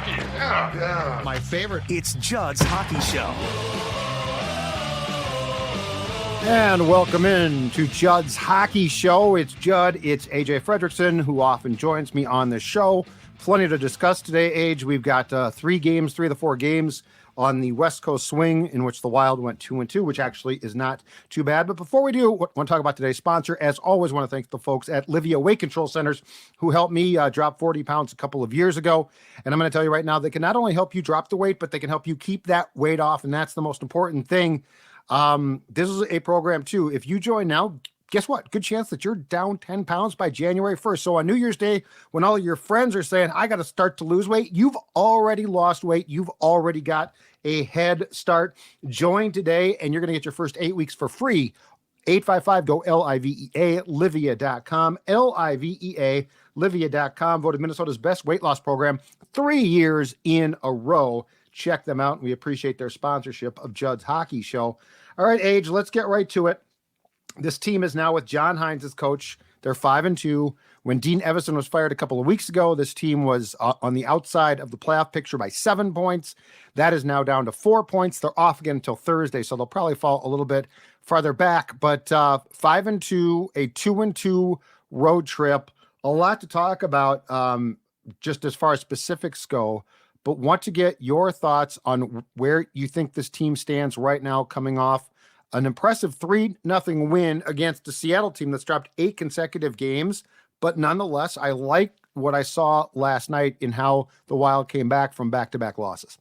Yeah. My favorite. It's Judd's Hockey Show. And welcome in to Judd's Hockey Show. It's Judd. It's AJ Fredrickson, who often joins me on the show. Plenty to discuss today, Age. We've got three of the four games on the West Coast swing in which the Wild went 2-2, which actually is not too bad. But before we do, I want to talk about today's sponsor. As always, I want to thank the folks at Livia Weight Control Centers who helped me drop 40 pounds a couple of years ago. And I'm going to tell you right now, they can not only help you drop the weight, but they can help you keep that weight off. And that's the most important thing. This is a program too. If you join now, guess what? Good chance that you're down 10 pounds by January 1st. So on New Year's Day, when all of your friends are saying, I got to start to lose weight, you've already lost weight. You've already got a head start. Join today and you're going to get your first 8 weeks for free. 855-GO-LIVEA, Livia.com, Livea, Livia.com, voted Minnesota's best weight loss program 3 years in a row. Check them out. We appreciate their sponsorship of Judd's Hockey Show. All right, Age, let's get right to it. This team is now with John Hynes as coach. They're 5-2. When Dean Evason was fired a couple of weeks ago, this team was on the outside of the playoff picture by 7 points. That is now down to 4 points. They're off again until Thursday, so they'll probably fall a little bit farther back. But 5-2, a 2-2 road trip. A lot to talk about just as far as specifics go. But want to get your thoughts on where you think this team stands right now, coming off an impressive 3-0 win against the Seattle team that's dropped 8 consecutive games. But nonetheless, I like what I saw last night in how the Wild came back from back-to-back losses.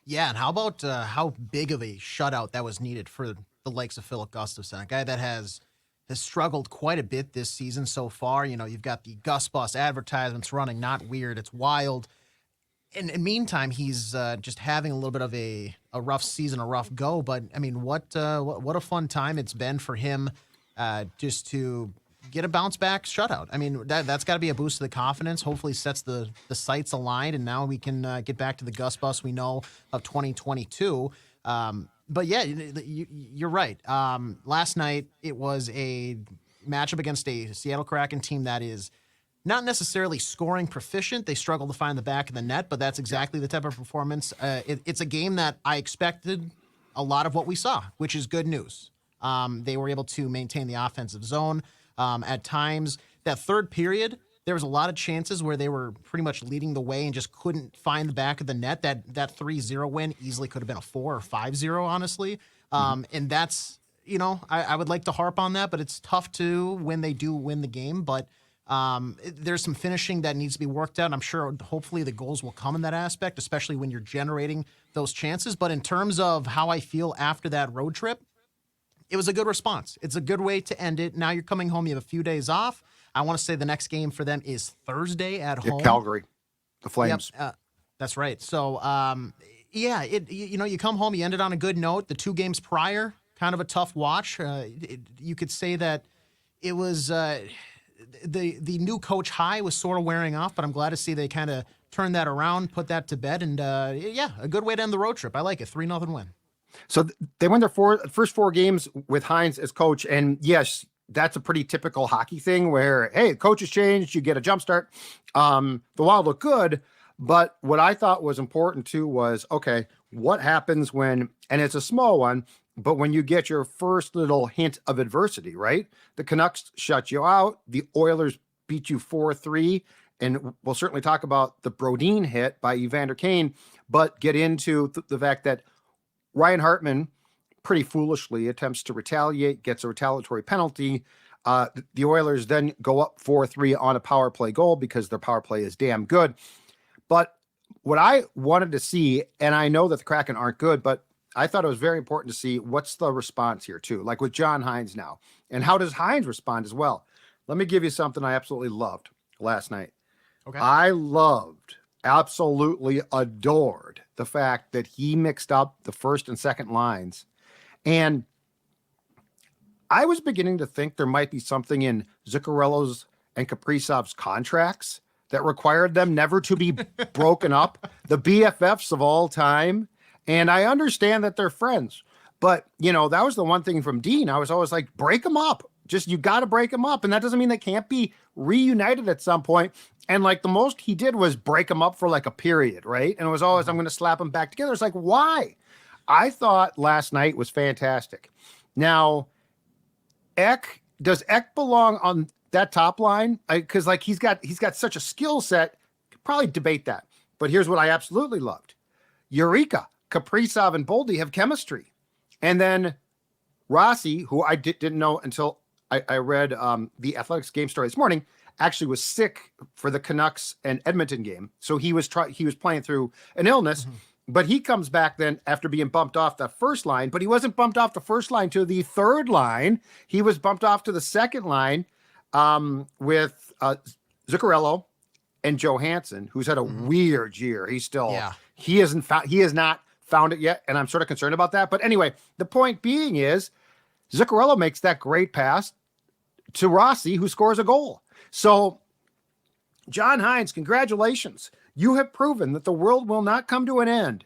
Yeah, and how about how big of a shutout that was needed for the likes of Philip Gustafsson, a guy that has struggled quite a bit this season so far. You know, you've got the Gus Bus advertisements running, not weird, it's wild. In the meantime, he's just having a little bit of a rough season, a rough go. But, I mean, what a fun time it's been for him just to get a bounce-back shutout. I mean, that's got to be a boost to the confidence. Hopefully sets the sights aligned, and now we can get back to the Gus Bus we know of 2022. But, yeah, you're right. Last night it was a matchup against a Seattle Kraken team that is not necessarily scoring proficient. They struggle to find the back of the net, but that's exactly the type of performance. It's a game that I expected a lot of what we saw, which is good news. They were able to maintain the offensive zone. At times, that third period, there was a lot of chances where they were pretty much leading the way and just couldn't find the back of the net. That 3-0 win easily could have been a 4 or 5-0, honestly. And that's, you know, I would like to harp on that, but it's tough to when they do win the game. But there's some finishing that needs to be worked out. I'm sure hopefully the goals will come in that aspect, especially when you're generating those chances. But in terms of how I feel after that road trip, it was a good response. It's a good way to end it. Now you're coming home. You have a few days off. I want to say the next game for them is Thursday at home. Calgary, the Flames. Yep, that's right. So, yeah, you come home, you ended on a good note. The 2 games prior, kind of a tough watch. You could say that it was the new coach high was sort of wearing off, but I'm glad to see they kind of turned that around, put that to bed, and yeah, a good way to end the road trip. I like it. 3-0 win. So they won their first 4 games with Hynes as coach, and yes, that's a pretty typical hockey thing where, hey, coach has changed, you get a jump start. The Wild look good, but what I thought was important too was, okay, what happens when, and it's a small one, but when you get your first little hint of adversity, right? The Canucks shut you out. The Oilers beat you 4-3. And we'll certainly talk about the Brodin hit by Evander Kane, but get into the fact that Ryan Hartman pretty foolishly attempts to retaliate, gets a retaliatory penalty. The Oilers then go up 4-3 on a power play goal because their power play is damn good. But what I wanted to see, and I know that the Kraken aren't good, but I thought it was very important to see what's the response here too, like with John Hynes now. And how does Hynes respond as well? Let me give you something I absolutely loved last night. Okay. I absolutely adored the fact that he mixed up the first and second lines. And I was beginning to think there might be something in Zuccarello's and Kaprizov's contracts that required them never to be broken up, the BFFs of all time. And I understand that they're friends, but you know, that was the one thing from Dean. I was always like, break them up, Just, you got to break them up. And that doesn't mean they can't be reunited at some point. And like the most he did was break them up for like a period, right? And it was always, I'm going to slap them back together. It's like, why? I thought last night was fantastic. Now, does Ek belong on that top line? Because like he's got such a skill set. Could probably debate that. But here's what I absolutely loved. Eureka, Kaprizov, and Boldy have chemistry. And then Rossi, who I didn't know until I read the Athletics game story this morning, actually was sick for the Canucks and Edmonton game. So he was playing through an illness. Mm-hmm. But he comes back then after being bumped off the first line, but he wasn't bumped off the first line to the third line. He was bumped off to the second line with Zuccarello and Johansson, who's had a weird year. He has not found it yet, and I'm sort of concerned about that. But anyway, the point being is Zuccarello makes that great pass to Rossi, who scores a goal. So John Hynes, congratulations. You have proven that the world will not come to an end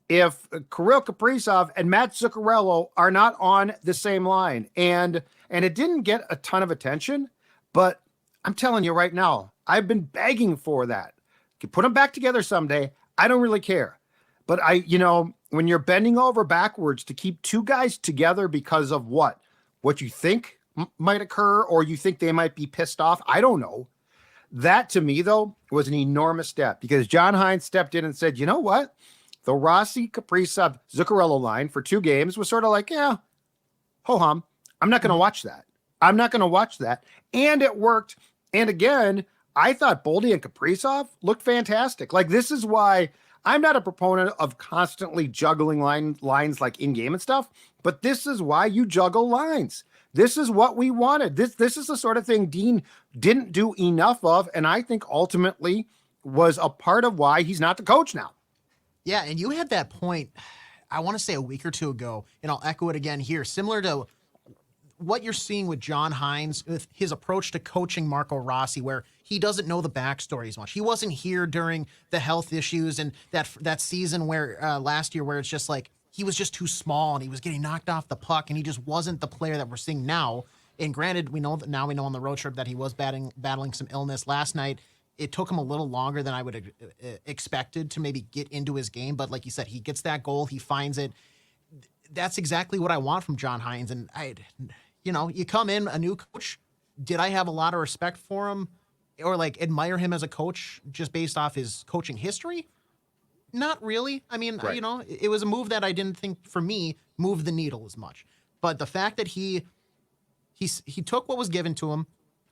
if Kirill Kaprizov and Matt Zuccarello are not on the same line. And it didn't get a ton of attention, but I'm telling you right now, I've been begging for that. You put them back together someday. I don't really care. But when you're bending over backwards to keep two guys together because of what you think might occur, or you think they might be pissed off, I don't know. That to me, though, was an enormous step, because John Hynes stepped in and said, you know what? The Rossi, Kaprizov, Zuccarello line for 2 games was sort of like, yeah, ho-hum. I'm not going to watch that. And it worked. And again, I thought Boldy and Kaprizov looked fantastic. Like, this is why I'm not a proponent of constantly juggling lines like in-game and stuff, but this is why you juggle lines. This is what we wanted. This is the sort of thing Dean didn't do enough of, and I think ultimately was a part of why he's not the coach now. Yeah, and you had that point, I want to say a week or two ago, and I'll echo it again here, similar to what you're seeing with John Hynes, with his approach to coaching Marco Rossi, where he doesn't know the backstory as much. He wasn't here during the health issues and that season where last year where it's just like, he was just too small and he was getting knocked off the puck and he just wasn't the player that we're seeing now. And granted, we know on the road trip that he was battling some illness last night. It took him a little longer than I would have expected to maybe get into his game. But like you said, he gets that goal, he finds it. That's exactly what I want from John Hynes. And you come in a new coach. Did I have a lot of respect for him or like admire him as a coach just based off his coaching history? Not really. I mean, right. It was a move that I didn't think, for me, moved the needle as much. But the fact that he took what was given to him,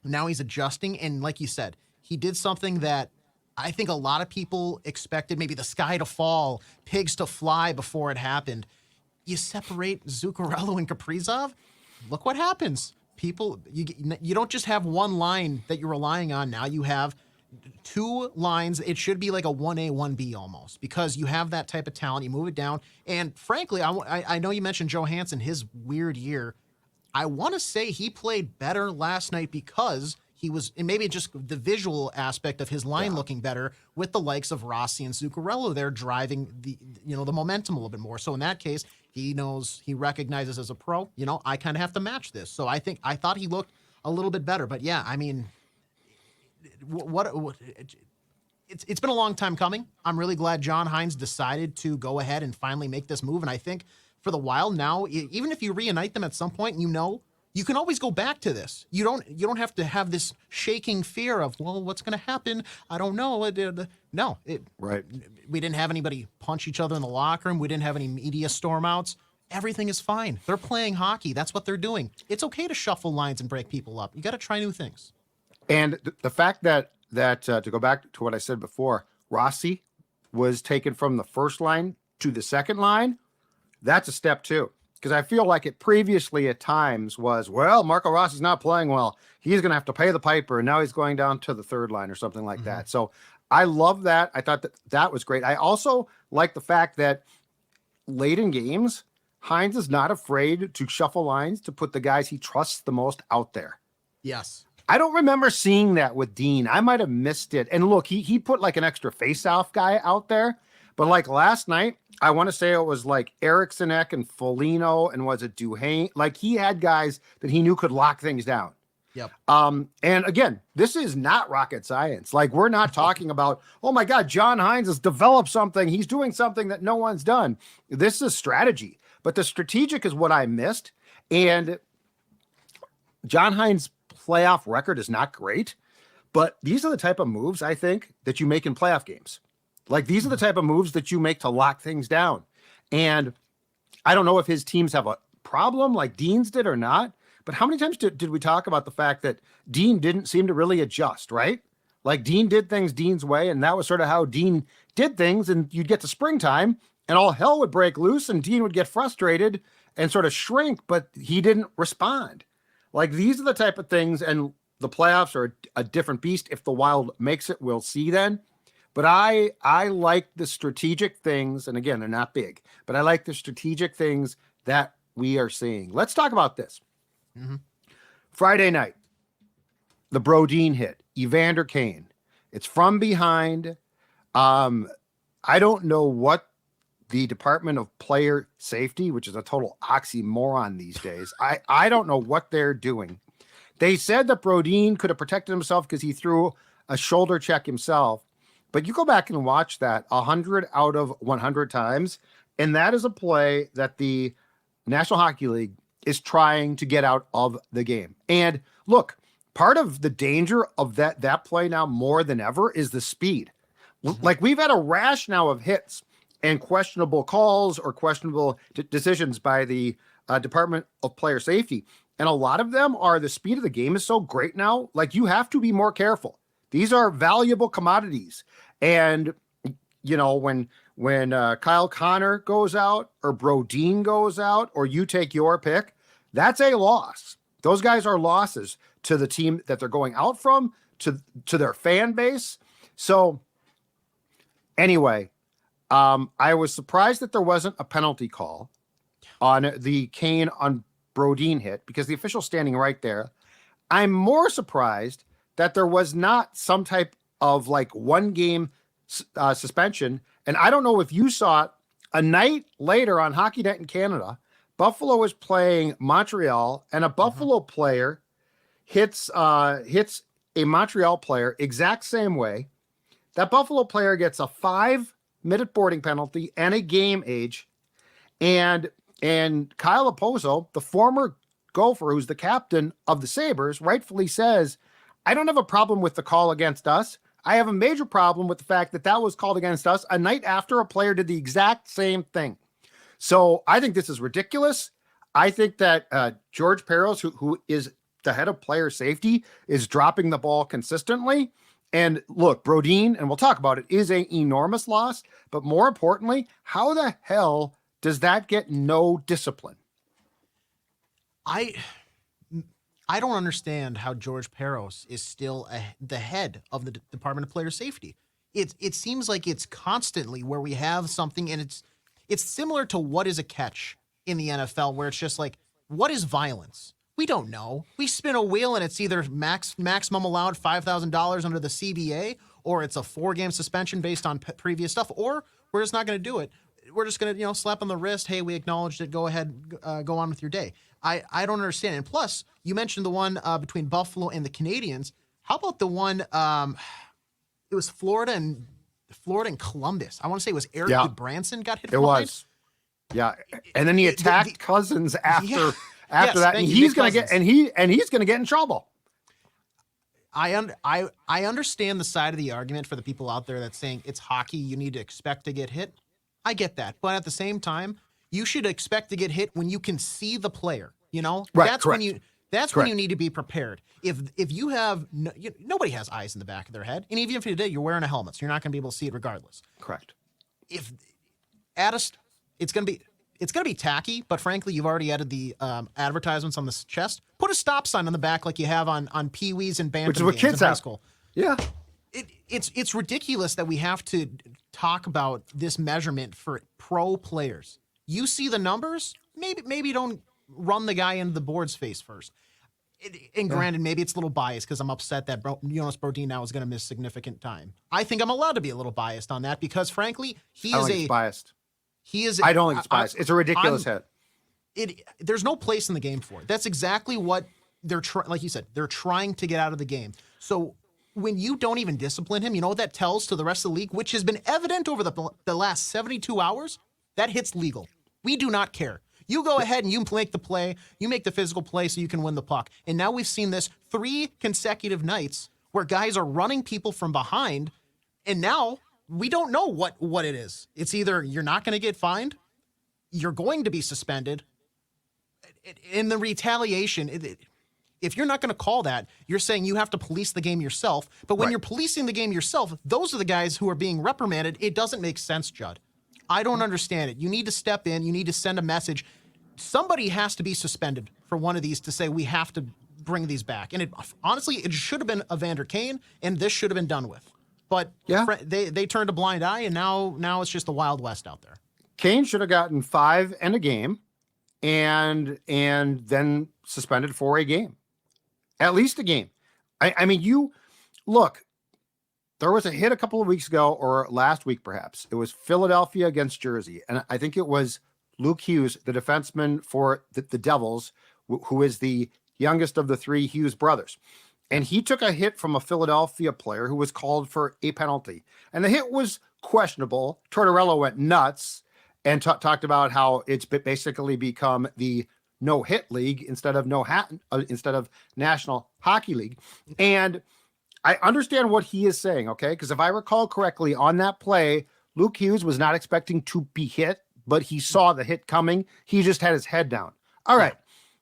now he's adjusting, and like you said, he did something that I think a lot of people expected, maybe the sky to fall, pigs to fly before it happened. You separate Zuccarello and Kaprizov, look what happens. People, you don't just have one line that you're relying on. Now you have 2 lines. It should be like a 1A, 1B almost, because you have that type of talent. You move it down. And frankly, I know you mentioned Johansson, his weird year. I want to say he played better last night because he was, and maybe just the visual aspect of his line looking better with the likes of Rossi and Zuccarello there driving the momentum a little bit more. So in that case, he recognizes as a pro, I kind of have to match this. So I thought he looked a little bit better. But yeah, I mean, it's been a long time coming. I'm really glad John Hynes decided to go ahead and finally make this move. And I think for the Wild now, even if you reunite them at some point, you can always go back to this. You don't have to have this shaking fear of, well, what's going to happen? I don't know. Right. We didn't have anybody punch each other in the locker room. We didn't have any media storm outs. Everything is fine. They're playing hockey. That's what they're doing. It's okay to shuffle lines and break people up. You got to try new things. And the fact that to go back to what I said before, Rossi was taken from the first line to the second line, that's a step too. Because I feel like it previously at times was, well, Marco Rossi's not playing well. He's going to have to pay the piper, and now he's going down to the third line or something like that. So I love that. I thought that was great. I also like the fact that late in games, Hynes is not afraid to shuffle lines to put the guys he trusts the most out there. Yes. I don't remember seeing that with Dean. I might have missed it. And look, he put like an extra face-off guy out there, But like last night, I want to say it was like Erikssonek and Foligno, and was it Duhane? Like he had guys that he knew could lock things down. Yep. And again, this is not rocket science. Like we're not talking about, oh my God, John Hines has developed something. He's doing something that no one's done. This is strategy, but the strategic is what I missed. And John Hines' playoff record is not great, but these are the type of moves I think that you make in playoff games. Like these are the type of moves that you make to lock things down. And I don't know if his teams have a problem like Dean's did or not, but how many times did we talk about the fact that Dean didn't seem to really adjust, right? Like Dean did things Dean's way, and that was sort of how Dean did things. And you'd get to springtime and all hell would break loose and Dean would get frustrated and sort of shrink, but he didn't respond. Like these are the type of things, and the playoffs are a different beast. If the Wild makes it, we'll see then. But I like the strategic things, and again, they're not big, but I like the strategic things that we are seeing. Let's talk about this. Mm-hmm. Friday night, the Brodin hit, Evander Kane. It's from behind. I don't know what the Department of Player Safety, which is a total oxymoron these days, I don't know what they're doing. They said that Brodin could have protected himself because he threw a shoulder check himself. But you go back and watch that 100 out of 100 times, and that is a play that the National Hockey League is trying to get out of the game. And look, part of the danger of that play now more than ever is the speed. Like we've had a rash now of hits and questionable calls or questionable decisions by the Department of Player Safety. And a lot of them are the speed of the game is so great now. Like you have to be more careful. These are valuable commodities. And, you know, when Kyle Connor goes out or Brodin goes out or you take your pick, that's a loss. Those guys are losses to the team that they're going out from, to their fan base. So anyway, I was surprised that there wasn't a penalty call on the Kane on Brodin hit because the official's standing right there. I'm more surprised that there was not some type of like 1 game suspension. And I don't know if you saw it a night later on Hockey Night in Canada. Buffalo was playing Montreal, and a Buffalo player hits a Montreal player exact same way. That Buffalo player gets a 5-minute boarding penalty and a game age. And Kyle Oposo, the former Gopher, who's the captain of the Sabres, rightfully says, I don't have a problem with the call against us. I have a major problem with the fact that was called against us a night after a player did the exact same thing. So I think this is ridiculous. I think that George Peros, who is the head of player safety, is dropping the ball consistently. And look, Brodin, and we'll talk about it, is an enormous loss. But more importantly, how the hell does that get no discipline? I don't understand how George Peros is still the head of the Department of Player Safety. It seems like it's constantly where we have something, and it's similar to what is a catch in the NFL, where it's just like, what is violence? We don't know. We spin a wheel and it's either maximum allowed $5,000 under the CBA, or it's a 4-game suspension based on previous stuff, or we're just not going to do it. We're just going to, slap on the wrist. Hey, we acknowledged it. Go ahead, go on with your day. I don't understand. And plus, you mentioned the one between Buffalo and the Canadians. How about the one? It was Florida and Columbus. I want to say it was Eric Branson got hit. It was. Yeah, and then he attacked Cousins after that, and he's going to get he's going to get in trouble. I understand the side of the argument for the people out there that's saying it's hockey, you need to expect to get hit. I get that, but at the same time, you should expect to get hit when you can see the player. Right, that's correct. when you need to be prepared. If you have nobody has eyes in the back of their head, and even if you did, you're wearing a helmet, so you're not going to be able to see it regardless. Correct. If it's going to be tacky, but frankly, you've already added the advertisements on the chest. Put a stop sign on the back like you have on Pee-wees and Bantam, which is what kids in high have. School. Yeah. It's ridiculous that we have to talk about this measurement for pro players. You see the numbers, maybe don't run the guy into the board's face first. And granted, maybe it's a little biased because I'm upset that Jonas Brodin now is going to miss significant time. I think I'm allowed to be a little biased on that because, frankly, I don't think it's biased. He is. I don't think it's biased. It's a ridiculous hit. There's no place in the game for it. That's exactly what they're like you said, they're trying to get out of the game. So when you don't even discipline him, you know what that tells to the rest of the league, which has been evident over the last 72 hours? That hit's legal. We do not care. You go ahead and you make the play, you make the physical play so you can win the puck. And now we've seen this 3 consecutive nights where guys are running people from behind, and now we don't know what it is. It's either you're not going to get fined, you're going to be suspended. In the retaliation, if you're not going to call that, you're saying you have to police the game yourself. But when you're policing the game yourself, those are the guys who are being reprimanded. It doesn't make sense, Judd. I don't understand it. You need to step in. You need to send a message. Somebody has to be suspended for one of these to say we have to bring these back. And honestly, it should have been Evander Kane, and this should have been done with. But they turned a blind eye, and now it's just the Wild West out there. Kane should have gotten 5 and a game, and then suspended for a game, at least a game. I mean, you look. There was a hit a couple of weeks ago, or last week perhaps. It was Philadelphia against Jersey, and I think it was Luke Hughes, the defenseman for the Devils, who is the youngest of the 3 Hughes brothers. And he took a hit from a Philadelphia player who was called for a penalty. And the hit was questionable. Tortorella went nuts and talked about how it's basically become the no-hit league instead of National Hockey League. And I understand what he is saying, okay? Because if I recall correctly, on that play, Luke Hughes was not expecting to be hit, but he saw the hit coming. He just had his head down. All right.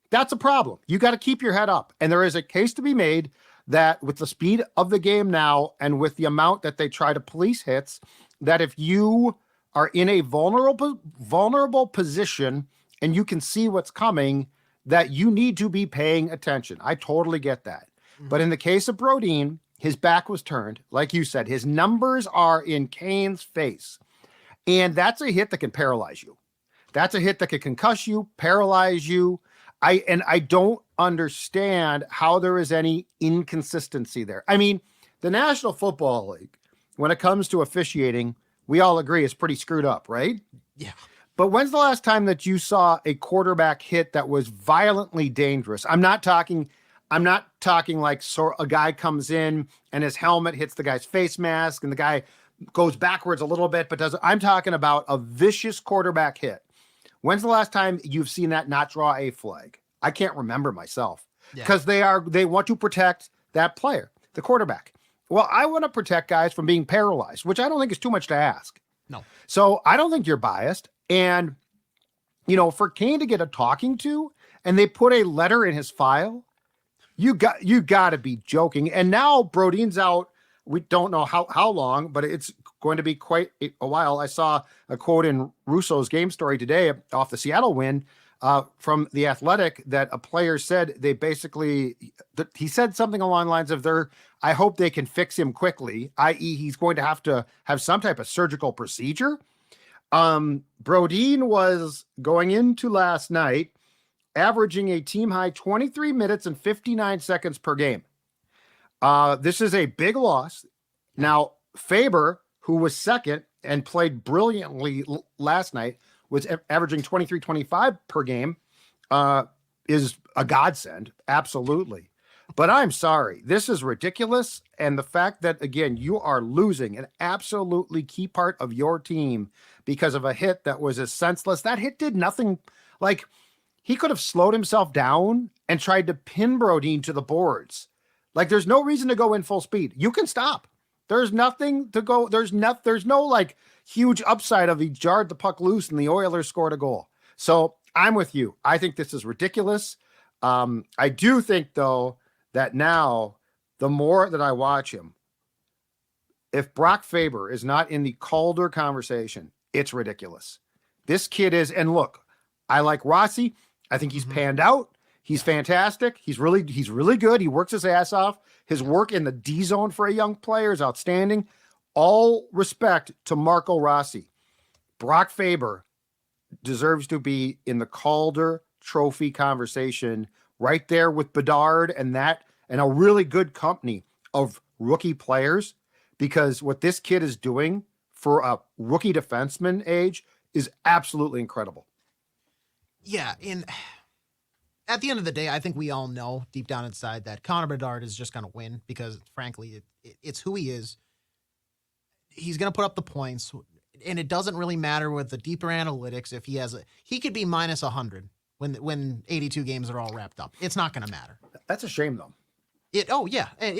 That's a problem. You got to keep your head up. And there is a case to be made that with the speed of the game now and with the amount that they try to police hits, that if you are in a vulnerable position and you can see what's coming, that you need to be paying attention. I totally get that. Mm-hmm. But in the case of Brodin, his back was turned. Like you said, his numbers are in Kane's face. And that's a hit that can paralyze you. That's a hit that can concuss you, paralyze you. I don't understand how there is any inconsistency there. I mean, the National Football League, when it comes to officiating, we all agree is pretty screwed up, right? Yeah. But when's the last time that you saw a quarterback hit that was violently dangerous? I'm not talking like a guy comes in and his helmet hits the guy's face mask and the guy goes backwards a little bit, but doesn't. I'm talking about a vicious quarterback hit. When's the last time you've seen that not draw a flag? I can't remember myself because they want to protect that player, the quarterback. Well, I want to protect guys from being paralyzed, which I don't think is too much to ask. No. So I don't think you're biased. And, you know, for Kane to get a talking to and they put a letter in his file, you got to be joking. And now Brodin's out. We don't know how long, but it's going to be quite a while. I saw a quote in Russo's game story today off the Seattle win from The Athletic that a player said he said something along the lines of I hope they can fix him quickly, i.e. he's going to have some type of surgical procedure. Brodin was going into last night averaging a team high 23 minutes and 59 seconds per game. This is a big loss. Now, Faber, who was second and played brilliantly last night, was averaging 23-25 per game, is a godsend. Absolutely. But I'm sorry. This is ridiculous. And the fact that, again, you are losing an absolutely key part of your team because of a hit that was as senseless. That hit did nothing. Like, he could have slowed himself down and tried to pin Brodin to the boards. Like, there's no reason to go in full speed. You can stop. There's nothing to go. There's no like huge upside of he jarred the puck loose and the Oilers scored a goal. So I'm with you. I think this is ridiculous. I do think, though, that now the more that I watch him, if Brock Faber is not in the Calder conversation, it's ridiculous. This kid is, and look, I like Rossi. I think he's panned out. He's fantastic. He's really good. He works his ass off. His work in the D zone for a young player is outstanding. All respect to Marco Rossi. Brock Faber deserves to be in the Calder Trophy conversation right there with Bedard and a really good company of rookie players, because what this kid is doing for a rookie defenseman age is absolutely incredible. Yeah, at the end of the day, I think we all know deep down inside that Connor Bedard is just going to win because, frankly, it's who he is. He's going to put up the points, and it doesn't really matter with the deeper analytics if he could be minus 100 when 82 games are all wrapped up. It's not going to matter. That's a shame, though. It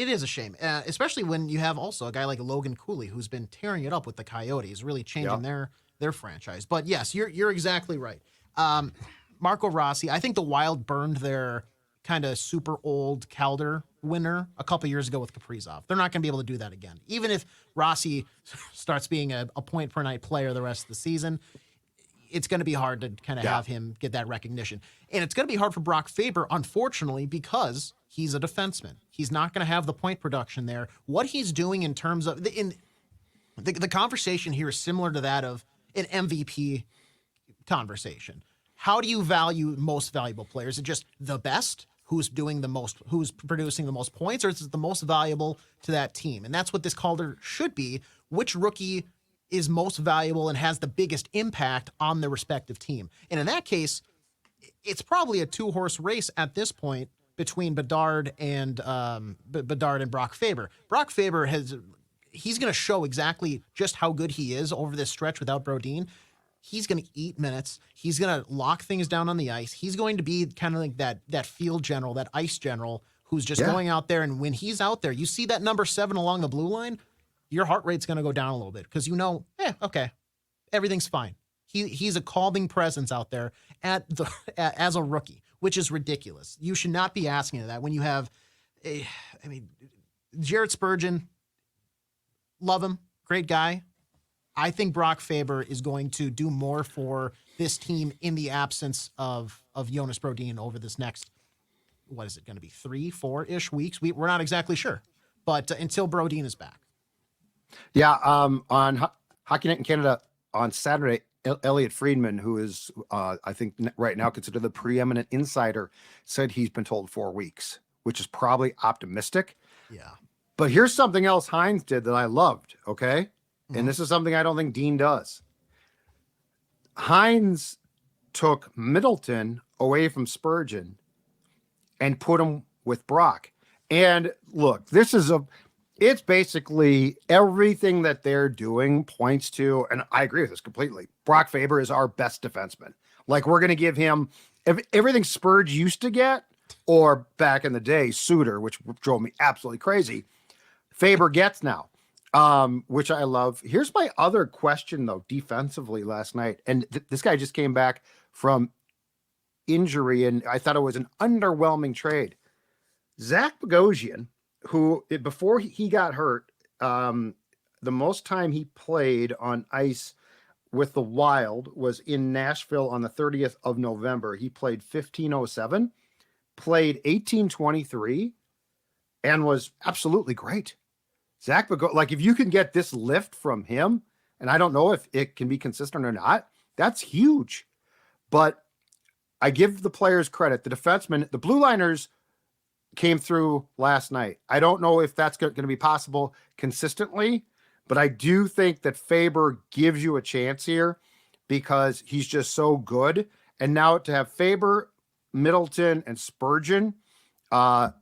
is a shame, especially when you have also a guy like Logan Cooley who's been tearing it up with the Coyotes, really changing their franchise. But yes, you're exactly right. Marco Rossi, I think the Wild burned their kind of super old Calder winner a couple years ago with Kaprizov. They're not going to be able to do that again. Even if Rossi starts being a point per night player the rest of the season, it's going to be hard to kind of have him get that recognition. And it's going to be hard for Brock Faber, unfortunately, because he's a defenseman. He's not going to have the point production there. What he's doing in terms of the conversation here is similar to that of an MVP conversation. How do you value most valuable players? Is it just the best, who's doing the most, who's producing the most points, or is it the most valuable to that team? And that's what this Calder should be. Which rookie is most valuable and has the biggest impact on their respective team? And in that case, it's probably a two-horse race at this point between Bedard and Brock Faber. Brock Faber he's going to show exactly just how good he is over this stretch without Brodin. He's going to eat minutes. He's going to lock things down on the ice. He's going to be kind of like that field general, that ice general who's just going out there. And when he's out there, you see that number 7 along the blue line, your heart rate's going to go down a little bit because okay, everything's fine. He's a calming presence out there as a rookie, which is ridiculous. You should not be asking that when you have Jared Spurgeon, love him, great guy. I think Brock Faber is going to do more for this team in the absence of Jonas Brodin over this next, what is it going to be, 3-4-ish weeks? We're not exactly sure, but until Brodin is back. Yeah, on Hockey Night in Canada on Saturday, Elliot Friedman, who is, I think right now considered the preeminent insider, said he's been told 4 weeks, which is probably optimistic. Yeah. But here's something else Hines did that I loved, okay? And this is something I don't think Dean does. Hines took Middleton away from Spurgeon and put him with Brock. And look, it's basically everything that they're doing points to, and I agree with this completely, Brock Faber is our best defenseman. Like, we're going to give him everything Spurge used to get, or back in the day, Suter, which drove me absolutely crazy, Faber gets now. Which I love. Here's my other question, though, defensively last night. And this guy just came back from injury, and I thought it was an underwhelming trade. Zach Bogosian, who before he got hurt, the most time he played on ice with the Wild was in Nashville on the 30th of November. He played 15:07, played 18:23, and was absolutely great. Zach Bogosian, like, if you can get this lift from him, and I don't know if it can be consistent or not, that's huge. But I give the players credit. The defensemen, the blue liners came through last night. I don't know if that's going to be possible consistently, but I do think that Faber gives you a chance here because he's just so good. And now to have Faber, Middleton, and Spurgeon, a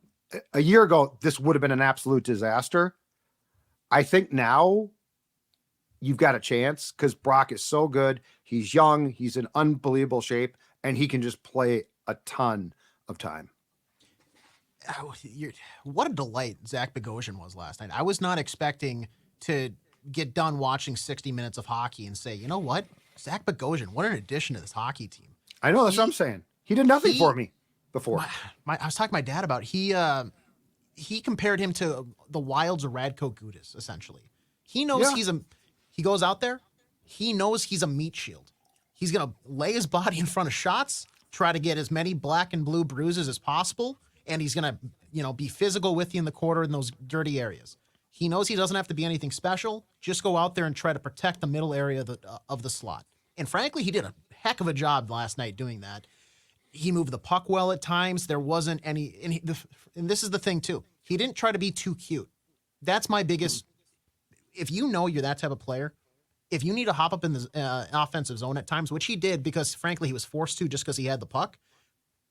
year ago, this would have been an absolute disaster. I think now you've got a chance because Brock is so good. He's young. He's in unbelievable shape, and he can just play a ton of time. What a delight Zach Bogosian was last night. I was not expecting to get done watching 60 minutes of hockey and say, you know what? Zach Bogosian, what an addition to this hockey team. I know, that's what I'm saying. He did nothing for me before. I was talking to my dad about he compared him to the Wild's Radko Gudas, essentially. He knows he goes out there, he knows he's a meat shield. He's going to lay his body in front of shots, try to get as many black and blue bruises as possible, and he's going to, be physical with you in the quarter in those dirty areas. He knows he doesn't have to be anything special. Just go out there and try to protect the middle area of the slot. And frankly, he did a heck of a job last night doing that. He moved the puck well at times. There wasn't any, and this is the thing too. He didn't try to be too cute. That's my biggest. If you know you're that type of player, if you need to hop up in the offensive zone at times, which he did because frankly he was forced to just because he had the puck,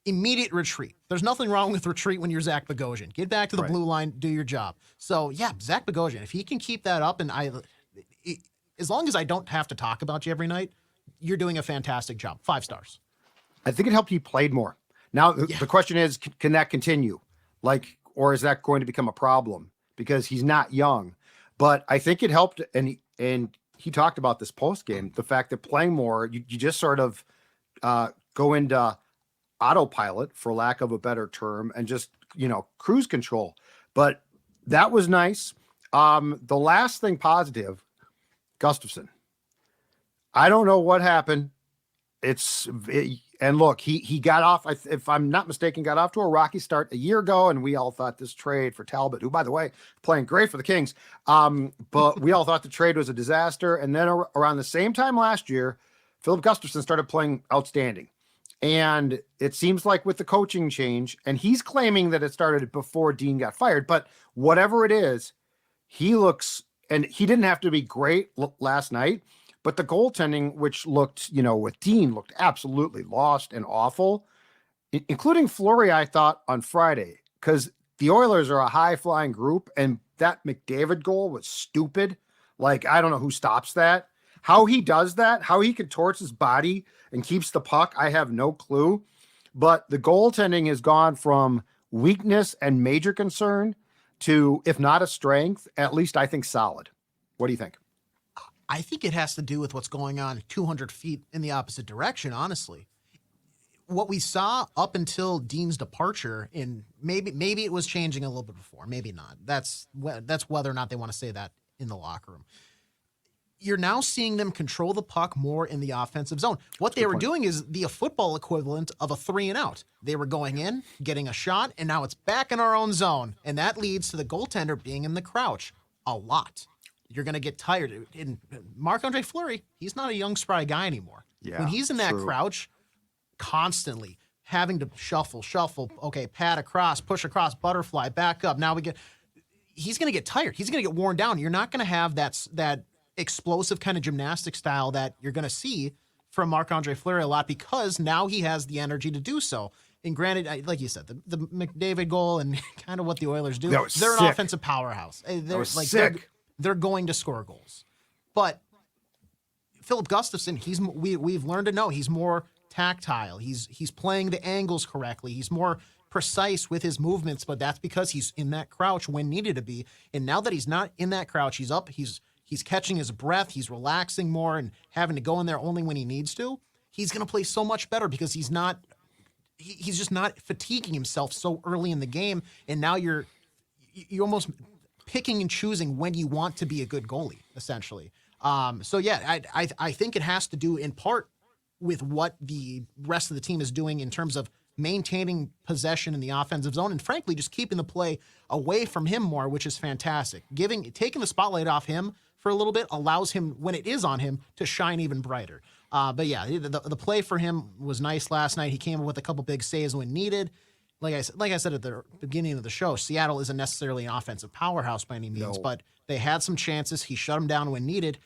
immediate retreat. There's nothing wrong with retreat when you're Zach Bogosian. Get back to the blue line, do your job. So yeah, Zach Bogosian, if he can keep that up, and as long as I don't have to talk about you every night, you're doing a fantastic job. 5 stars. I think it helped he played more. Now the question is, can that continue? Or is that going to become a problem because he's not young? But I think it helped, and he talked about this post game, the fact that playing more, you just sort of go into autopilot, for lack of a better term, and just cruise control. But that was nice. The last thing positive, Gustafsson. I don't know what happened. And look, he got off, if I'm not mistaken, got off to a rocky start a year ago, and we all thought this trade for Talbot, who, by the way, playing great for the Kings, but we all thought the trade was a disaster. And then around the same time last year, Philip Gustafsson started playing outstanding. And it seems like with the coaching change, and he's claiming that it started before Dean got fired, but whatever it is, he looks, and he didn't have to be great last night, but the goaltending, which looked, with Dean, looked absolutely lost and awful, including Fleury, I thought, on Friday, because the Oilers are a high-flying group, and that McDavid goal was stupid. I don't know who stops that. How he does that, how he contorts his body and keeps the puck, I have no clue. But the goaltending has gone from weakness and major concern to, if not a strength, at least I think solid. What do you think? I think it has to do with what's going on 200 feet in the opposite direction, honestly. What we saw up until Dean's departure, and maybe it was changing a little bit before, maybe not. That's whether or not they want to say that in the locker room. You're now seeing them control the puck more in the offensive zone. What they were doing is the football equivalent of a 3-and-out. They were going in, getting a shot, and now it's back in our own zone. And that leads to the goaltender being in the crouch a lot. You're going to get tired. In Marc-Andre Fleury, he's not a young, spry guy anymore. Yeah, when he's in that crouch, constantly having to shuffle, okay, pad across, push across, butterfly, back up. Now he's going to get tired. He's going to get worn down. You're not going to have that explosive kind of gymnastic style that you're going to see from Marc-Andre Fleury a lot because now he has the energy to do so. And granted, like you said, the McDavid goal and kind of what the Oilers do, they're an offensive powerhouse. They're going to score goals. But Philip Gustafsson, we've learned to know he's more tactile. He's playing the angles correctly. He's more precise with his movements, but that's because he's in that crouch when needed to be. And now that he's not in that crouch, he's up, he's catching his breath, he's relaxing more and having to go in there only when he needs to. He's going to play so much better because he's just not fatiguing himself so early in the game. And now you're almost picking and choosing when you want to be a good goalie, essentially. So yeah, I think it has to do in part with what the rest of the team is doing in terms of maintaining possession in the offensive zone and frankly just keeping the play away from him more, which is fantastic. Taking the spotlight off him for a little bit allows him, when it is on him, to shine even brighter. But yeah, the play for him was nice last night. He came up with a couple big saves when needed. Like I said at the beginning of the show, Seattle isn't necessarily an offensive powerhouse by any means, but they had some chances. He shut them down when needed.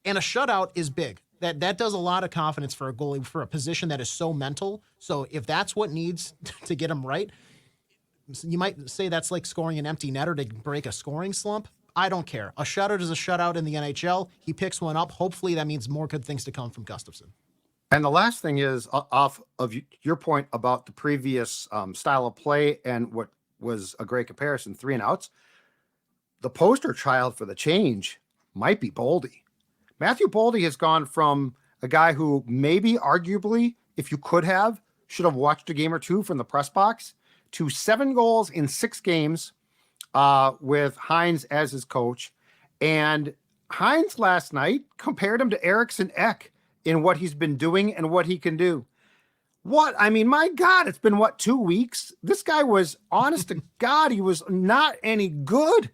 And a shutout is big. That does a lot of confidence for a goalie for a position that is so mental. So if that's what needs to get him right, you might say that's like scoring an empty netter to break a scoring slump. I don't care. A shutout is a shutout in the NHL. He picks one up. Hopefully that means more good things to come from Gustafsson. And the last thing is off of your point about the previous style of play and what was a great comparison, 3-and-outs. The poster child for the change might be Boldy. Matthew Boldy has gone from a guy who maybe arguably, if you could have, should have watched a game or two from the press box, to 7 goals in 6 games with Hines as his coach. And Hines last night compared him to Eriksson Ek in what he's been doing and what he can do. My God, it's been 2 weeks? This guy was, honest to God, he was not any good.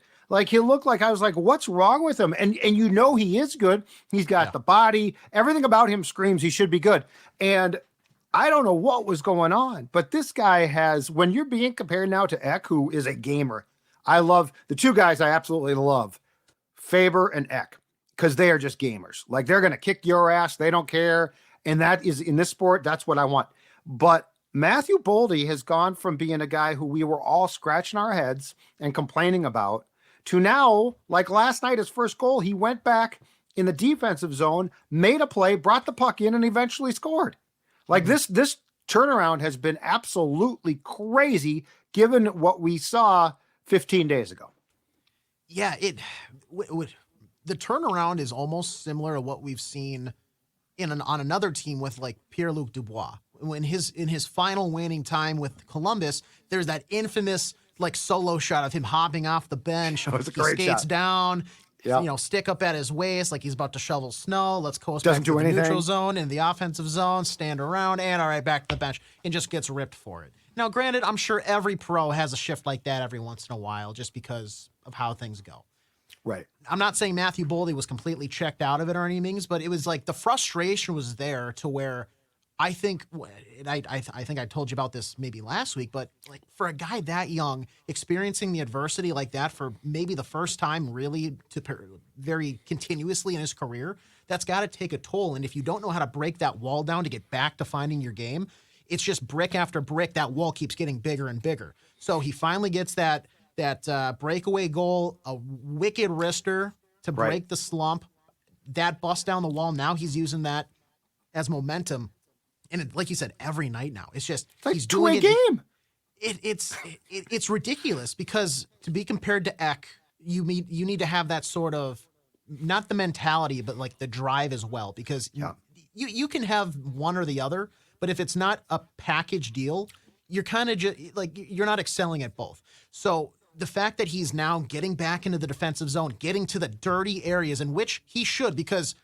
He looked like, I was like, what's wrong with him? And he is good. He's got the body. Everything about him screams he should be good. And I don't know what was going on, but this guy has, when you're being compared now to Eck, who is a gamer, I love the two guys I absolutely love, Faber and Eck, because they are just gamers. Like, they're going to kick your ass. They don't care. And that is, in this sport, that's what I want. But Matthew Boldy has gone from being a guy who we were all scratching our heads and complaining about to now, like last night, his first goal, he went back in the defensive zone, made a play, brought the puck in, and eventually scored. Like, this turnaround has been absolutely crazy given what we saw 15 days ago. Yeah, the turnaround is almost similar to what we've seen on another team with like Pierre-Luc Dubois. In his final waning time with Columbus, there's that infamous like solo shot of him hopping off the bench. That was a He great skates shot. down, Yep. stick up at his waist like he's about to shovel snow. Let's coast Doesn't back to do the anything. neutral zone and the offensive zone, stand around, and all right, back to the bench, and just gets ripped for it. Now, granted, I'm sure every pro has a shift like that every once in a while just because of how things go. Right. I'm not saying Matthew Boldy was completely checked out of it or any means, but it was like the frustration was there to where I think, and I think I told you about this maybe last week, but like for a guy that young, experiencing the adversity like that for maybe the first time really very continuously in his career, that's got to take a toll. And if you don't know how to break that wall down to get back to finding your game, it's just brick after brick. That wall keeps getting bigger and bigger. So he finally gets that breakaway goal, a wicked wrister to break the slump, that bust down the wall. Now he's using that as momentum. And like you said, every night now, it's just It's like he's two doing a it. game. It's ridiculous because to be compared to Eck, you need to have that sort of not the mentality, but like the drive as well. Because you can have one or the other, but if it's not a package deal, you're kind of just like you're not excelling at both. So the fact that he's now getting back into the defensive zone, getting to the dirty areas in which he should, because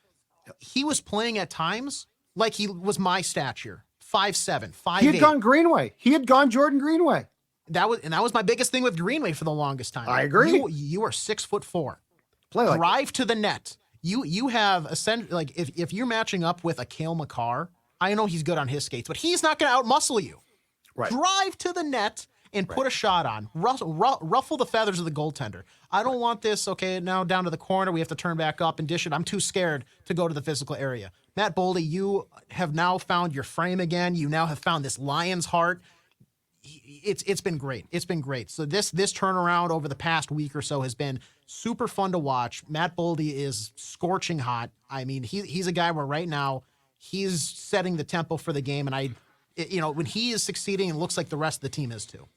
he was playing at times like he was my stature, 5'7", 5'8". He had gone Greenway. He had gone Jordan Greenway. That was my biggest thing with Greenway for the longest time. I agree. You are 6'4". Play like Drive to the net. You have like if you're matching up with a Cale Makar, I know he's good on his skates, but he's not going to outmuscle you. Right. Drive to the net and put a shot on. Ruffle the feathers of the goaltender. I don't want this, okay, now down to the corner. We have to turn back up and dish it. I'm too scared to go to the physical area. Matt Boldy, you have now found your frame again. You now have found this lion's heart. It's been great. It's been great. So this turnaround over the past week or so has been super fun to watch. Matt Boldy is scorching hot. I mean, he's a guy where right now he's setting the tempo for the game, and when he is succeeding, it looks like the rest of the team is too.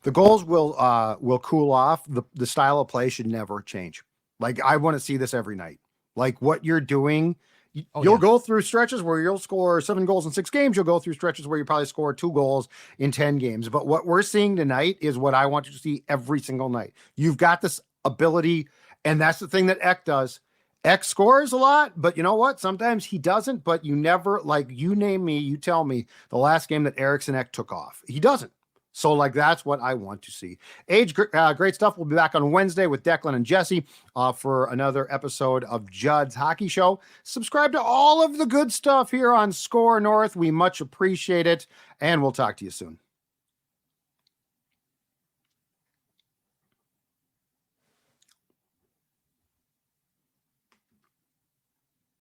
the goals will cool off. The style of play should never change. Like, I want to see this every night. Like, what you're doing, you'll go through stretches where you'll score 7 goals in 6 games. You'll go through stretches where you probably score 2 goals in 10 games. But what we're seeing tonight is what I want you to see every single night. You've got this ability, and that's the thing that Eck does. Eck scores a lot, but you know what? Sometimes he doesn't, but you never, like, you name me, you tell me the last game that Eriksson Eck took off. He doesn't. So, like, that's what I want to see. Great stuff. We'll be back on Wednesday with Declan and Jesse for another episode of Judd's Hockey Show. Subscribe to all of the good stuff here on SKOR North. We much appreciate it, and we'll talk to you soon.